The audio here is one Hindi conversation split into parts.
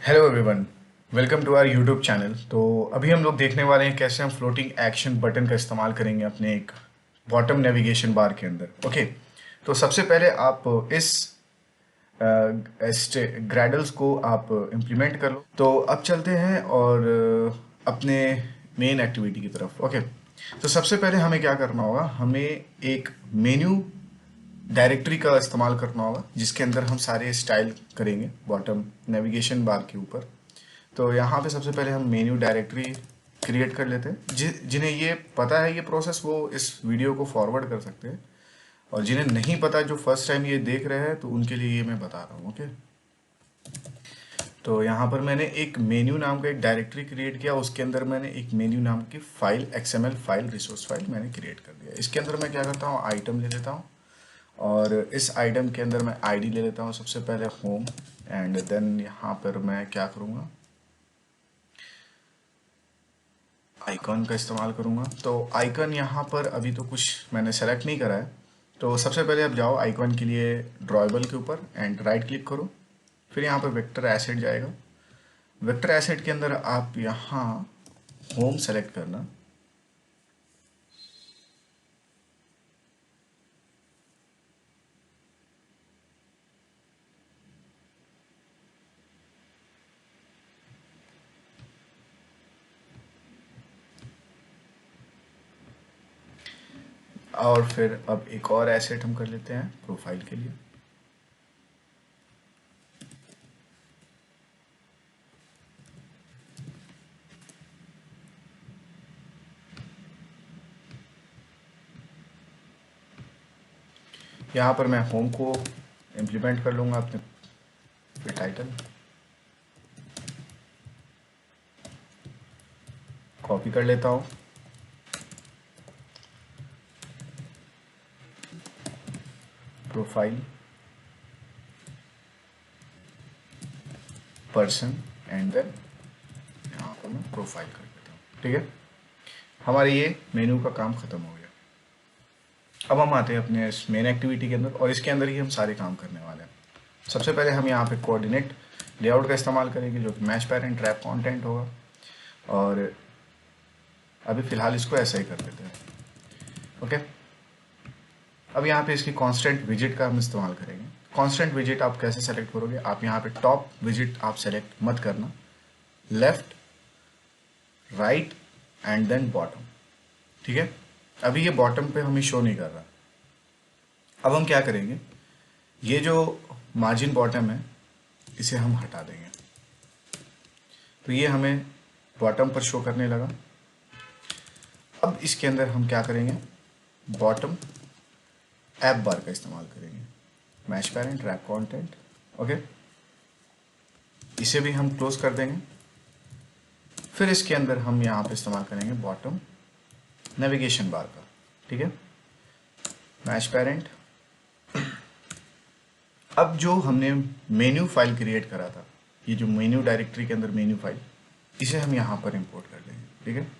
Hello everyone, welcome to our YouTube channel. तो अभी हम लोग देखने वाले हैं कैसे हम फ्लोटिंग एक्शन बटन का इस्तेमाल करेंगे अपने एक बॉटम नेविगेशन बार के अंदर। ओके, तो सबसे पहले आप इस ग्रैडल्स को आप इम्प्लीमेंट कर लो। तो अब चलते हैं और अपने मेन एक्टिविटी की तरफ। ओके, तो सबसे पहले हमें क्या करना होगा, हमें एक मेन्यू डायरेक्टरी का इस्तेमाल करना होगा जिसके अंदर हम सारे स्टाइल करेंगे बॉटम नेविगेशन बार के ऊपर। तो यहाँ पे सबसे पहले हम मेन्यू डायरेक्टरी क्रिएट कर लेते हैं। जिन्हें ये पता है ये प्रोसेस, वो इस वीडियो को फॉरवर्ड कर सकते हैं, और जिन्हें नहीं पता, जो फर्स्ट टाइम ये देख रहे हैं, तो उनके लिए ये मैं बता रहा हूँ। ओके, तो यहाँ पर मैंने एक मेन्यू नाम का एक डायरेक्टरी क्रिएट किया, उसके अंदर मैंने एक मेन्यू नाम की file, XML file, resource file मैंने क्रिएट कर दिया। इसके अंदर मैं क्या करता हूँ, आइटम ले लेता हूँ, और इस आइटम के अंदर मैं आईडी ले लेता हूँ सबसे पहले, होम, एंड देन यहाँ पर मैं क्या करूँगा, आइकॉन का इस्तेमाल करूँगा। तो आइकन यहाँ पर अभी तो कुछ मैंने सेलेक्ट नहीं करा है। तो सबसे पहले आप जाओ आइकॉन के लिए ड्रॉएबल के ऊपर एंड राइट क्लिक करो, फिर यहाँ पर वेक्टर एसेट जाएगा। वेक्टर एसेट के अंदर आप यहाँ होम सेलेक्ट करना, और फिर अब एक और एसेट हम कर लेते हैं प्रोफाइल के लिए। यहाँ पर मैं होम को इम्प्लीमेंट कर लूँगा अपने, फिर टाइटल कॉपी कर लेता हूँ, प्रोफाइल, पर्सन, एंड देन यहाँ पर मैं प्रोफाइल कर देता हूँ। ठीक है, हमारे ये मेन्यू का काम खत्म हो गया। अब हम आते हैं अपने इस मेन एक्टिविटी के अंदर, और इसके अंदर ही हम सारे काम करने वाले हैं। सबसे पहले हम यहाँ पे कोऑर्डिनेट लेआउट का इस्तेमाल करेंगे, जो कि मैच पेरेंट रैप कंटेंट होगा, और अभी फ़िलहाल इसको ऐसा ही कर देते हैं। ओके, अब यहाँ पे इसकी कांस्टेंट विजिट का हम इस्तेमाल करेंगे। कांस्टेंट विजिट आप कैसे सेलेक्ट करोगे, आप यहाँ पे टॉप विजिट आप सेलेक्ट मत करना, left, right, and then bottom. ठीक है, अभी ये बॉटम पे हमें शो नहीं कर रहा। अब हम क्या करेंगे, ये जो मार्जिन बॉटम है इसे हम हटा देंगे, तो ये हमें बॉटम पर शो करने लगा। अब इसके अंदर हम क्या करेंगे, बॉटम ऐप बार का इस्तेमाल करेंगे, match parent wrap content. Okay, इसे भी हम क्लोज कर देंगे। फिर इसके अंदर हम यहाँ पे इस्तेमाल करेंगे बॉटम नेविगेशन बार का। ठीक है, मैच पेरेंट। अब जो हमने मेन्यू फाइल क्रिएट करा था, ये जो मेन्यू डायरेक्टरी के अंदर मेन्यू फाइल, इसे हम यहाँ पर इंपोर्ट कर लेंगे। ठीक है,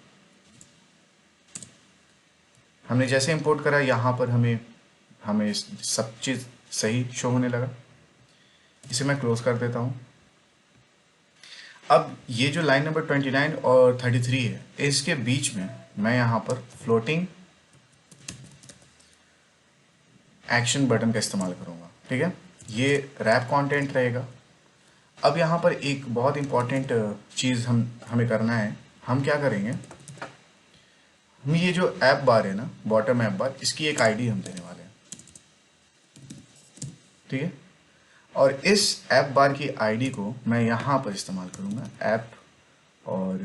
हमने जैसे इंपोर्ट करा, यहाँ पर हमें हमें सब चीज़ सही शो होने लगा। इसे मैं क्लोज कर देता हूँ। अब ये जो लाइन नंबर 29 और 33 है, इसके बीच में मैं यहाँ पर फ्लोटिंग एक्शन बटन का इस्तेमाल करूँगा। ठीक है, ये रैप कंटेंट रहेगा। अब यहाँ पर एक बहुत इंपॉर्टेंट चीज़ हमें करना है। हम क्या करेंगे, हम ये जो ऐप बार है ना, बॉटम ऐप बार, इसकी एक आईडी हम देने वाले हैं। ठीक है, और इस ऐप बार की आईडी को मैं यहाँ पर इस्तेमाल करूँगा, ऐप और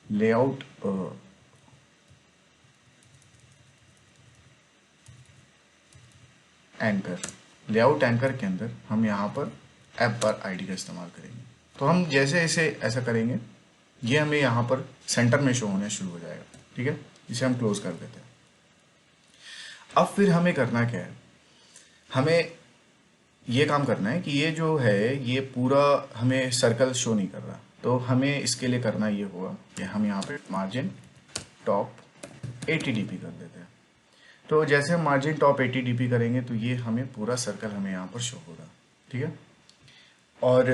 लेआउट एंकर, लेआउट एंकर के अंदर हम यहाँ पर ऐप बार आईडी का इस्तेमाल करेंगे। तो हम जैसे इसे ऐसा करेंगे, ये हमें यहाँ पर सेंटर में शो होने शुरू हो जाएगा। ठीक है, इसे हम क्लोज कर देते हैं। अब फिर हमें करना क्या है, हमें ये काम करना है कि ये जो है ये पूरा हमें सर्कल शो नहीं कर रहा। तो हमें इसके लिए करना ये होगा कि हम यहाँ पे मार्जिन टॉप 80 dp कर देते हैं। तो जैसे हम मार्जिन टॉप 80 dp करेंगे तो ये हमें पूरा सर्कल हमें यहाँ पर शो होगा। ठीक है, और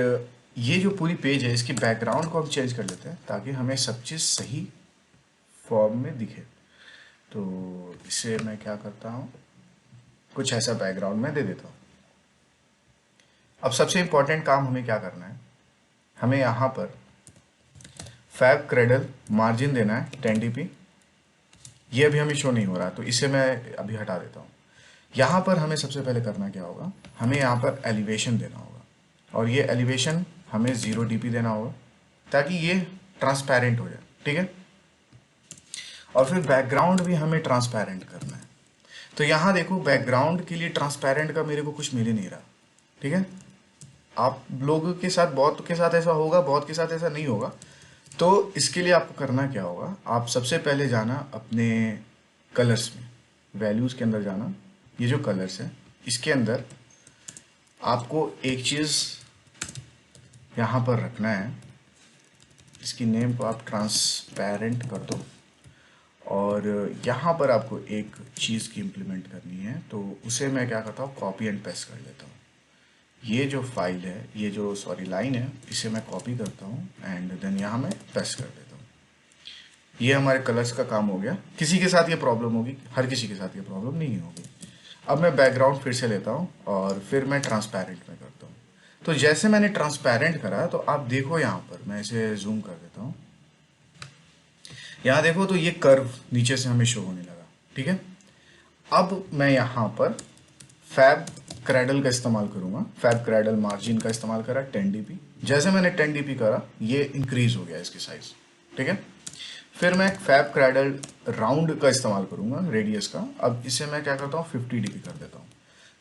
ये जो पूरी पेज है इसकी बैकग्राउंड को हम चेंज कर लेते हैं ताकि हमें सब चीज़ सही फॉर्म में दिखे। तो इसे मैं क्या करता हूँ, कुछ ऐसा बैकग्राउंड में दे देता हूँ। अब सबसे इम्पोर्टेंट काम हमें क्या करना है, हमें यहाँ पर फैब क्रेडल मार्जिन देना है 10 dp। ये अभी हमें शो नहीं हो रहा तो इसे मैं अभी हटा देता हूँ। यहाँ पर हमें सबसे पहले करना क्या होगा, हमें यहाँ पर एलिवेशन देना होगा और ये एलिवेशन हमें 0 dp देना होगा ताकि ये ट्रांसपेरेंट हो जाए, ठीक है। और फिर बैकग्राउंड भी हमें ट्रांसपेरेंट करना है। तो यहाँ देखो बैकग्राउंड के लिए ट्रांसपेरेंट का मेरे को कुछ मिल ही नहीं रहा, ठीक है। आप लोगों के साथ, बहुत के साथ ऐसा होगा, बहुत के साथ ऐसा नहीं होगा। तो इसके लिए आपको करना क्या होगा, आप सबसे पहले जाना अपने कलर्स में, वैल्यूज़ के अंदर जाना, ये जो कलर्स है इसके अंदर आपको एक चीज़ यहाँ पर रखना है, इसकी नेम को आप ट्रांसपेरेंट कर दो और यहाँ पर आपको एक चीज़ की इम्प्लीमेंट करनी है। तो उसे मैं क्या करता हूँ, कॉपी एंड पेस्ट कर लेता हूँ। ये जो फाइल है, ये जो लाइन है, इसे मैं कॉपी करता हूँ एंड देन यहाँ मैं पेस्ट कर देता हूँ। ये हमारे कलर्स का काम हो गया। किसी के साथ ये प्रॉब्लम होगी, हर किसी के साथ ये प्रॉब्लम नहीं होगी। अब मैं बैकग्राउंड फिर से लेता हूँ और फिर मैं ट्रांसपेरेंट में करता हूँ। तो जैसे मैंने ट्रांसपेरेंट करा तो आप देखो यहाँ पर, मैं इसे जूम कर देता हूँ। यहाँ देखो तो ये कर्व नीचे से हमें शो होने लगा, ठीक है। अब मैं यहाँ पर फैब क्रैडल का इस्तेमाल करूँगा, फैब क्रैडल मार्जिन का इस्तेमाल करा 10 dp। जैसे मैंने 10 dp करा ये इंक्रीज हो गया इसकी साइज, ठीक है। फिर मैं फैब क्रैडल राउंड का इस्तेमाल करूँगा, रेडियस का। अब इसे मैं क्या करता हूँ, 50 dp कर देता हूँ।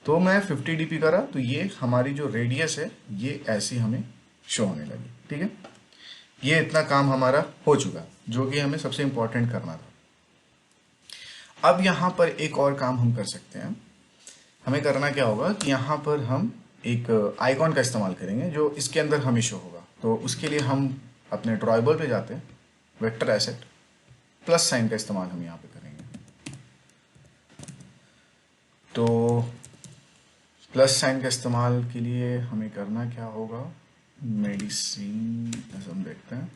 तो मैं 50 dp करा तो ये हमारी जो रेडियस है ये ऐसी हमें शो होने लगी, ठीक है। ये इतना काम हमारा हो चुका जो कि हमें सबसे इम्पोर्टेंट करना था। अब यहाँ पर एक और काम हम कर सकते हैं। हमें करना क्या होगा कि यहाँ पर हम एक आइकॉन का इस्तेमाल करेंगे जो इसके अंदर हमें शो होगा। तो उसके लिए हम अपने ड्रॉएबल पे जाते हैं, वेक्टर एसेट, प्लस साइन का इस्तेमाल हम यहाँ पे करेंगे। तो प्लस साइन का इस्तेमाल के लिए हमें करना क्या होगा, मेडिसिन ऐसा हम देखते हैं,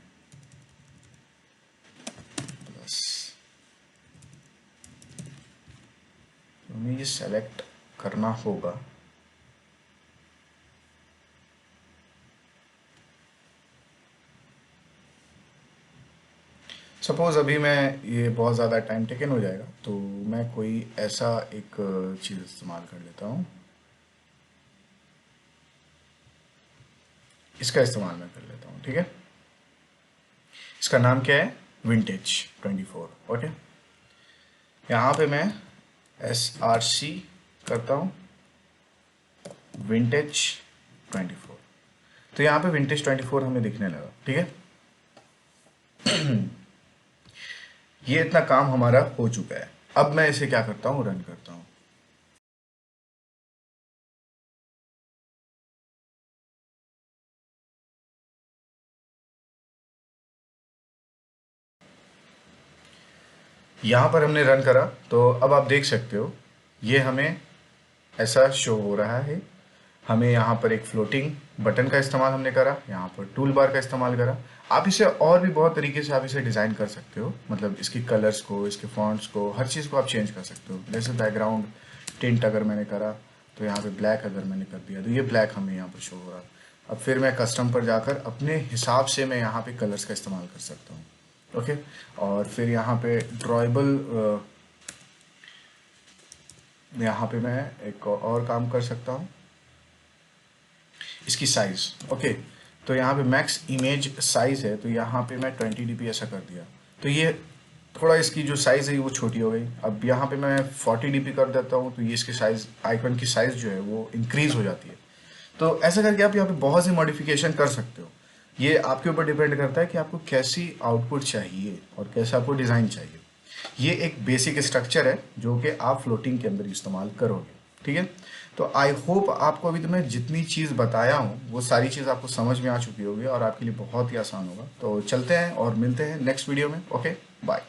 प्लस, तो हमें ये सेलेक्ट करना होगा। सपोज अभी मैं, ये बहुत ज़्यादा टाइम टेकन हो जाएगा तो मैं कोई ऐसा एक चीज़ इस्तेमाल कर लेता हूँ, इसका इस्तेमाल मैं कर लेता हूँ, ठीक है। इसका नाम क्या है, विंटेज 24, ओके। यहाँ पे मैं SRC करता हूँ, विंटेज 24। तो यहाँ पे विंटेज 24 हमें दिखने लगा, ठीक है। ये इतना काम हमारा हो चुका है। अब मैं इसे क्या करता हूँ, रन करता हूँ। यहाँ पर हमने रन करा तो अब आप देख सकते हो ये हमें ऐसा शो हो रहा है। हमें यहाँ पर एक फ्लोटिंग बटन का इस्तेमाल हमने करा, यहाँ पर टूल बार का इस्तेमाल करा। आप इसे और भी बहुत तरीके से आप इसे डिज़ाइन कर सकते हो, मतलब इसकी कलर्स को, इसके फॉन्ट्स को, हर चीज़ को आप चेंज कर सकते हो। जैसे बैकग्राउंड टिंट अगर मैंने करा तो यहाँ पे ब्लैक अगर मैंने कर दिया तो ये ब्लैक हमें यहाँ पर शो हो रहा। अब फिर मैं कस्टम पर जाकर अपने हिसाब से मैं यहाँ पे कलर्स का इस्तेमाल कर सकता हूँ, ओके। और फिर यहाँ पे ड्रॉएबल, यहाँ पे मैं एक और काम कर सकता हूँ, इसकी साइज, ओके। तो यहाँ पे मैक्स इमेज साइज है तो यहाँ पे मैं 20 dp ऐसा कर दिया तो ये थोड़ा इसकी जो साइज़ है वो छोटी हो गई। अब यहाँ पे मैं 40 dp कर देता हूँ तो ये इसकी साइज़, आइकन की साइज़ जो है वो इंक्रीज़ हो जाती है। तो ऐसा करके आप यहाँ पे बहुत सी मॉडिफिकेशन कर सकते हो। ये आपके ऊपर डिपेंड करता है कि आपको कैसी आउटपुट चाहिए और कैसा आपको डिज़ाइन चाहिए। ये एक बेसिक स्ट्रक्चर है जो कि आप फ्लोटिंग के अंदर इस्तेमाल करोगे, ठीक है। तो आई होप आपको अभी तो मैं जितनी चीज़ बताया हूँ वो सारी चीज़ आपको समझ में आ चुकी होगी और आपके लिए बहुत ही आसान होगा। तो चलते हैं और मिलते हैं नेक्स्ट वीडियो में, ओके, बाय।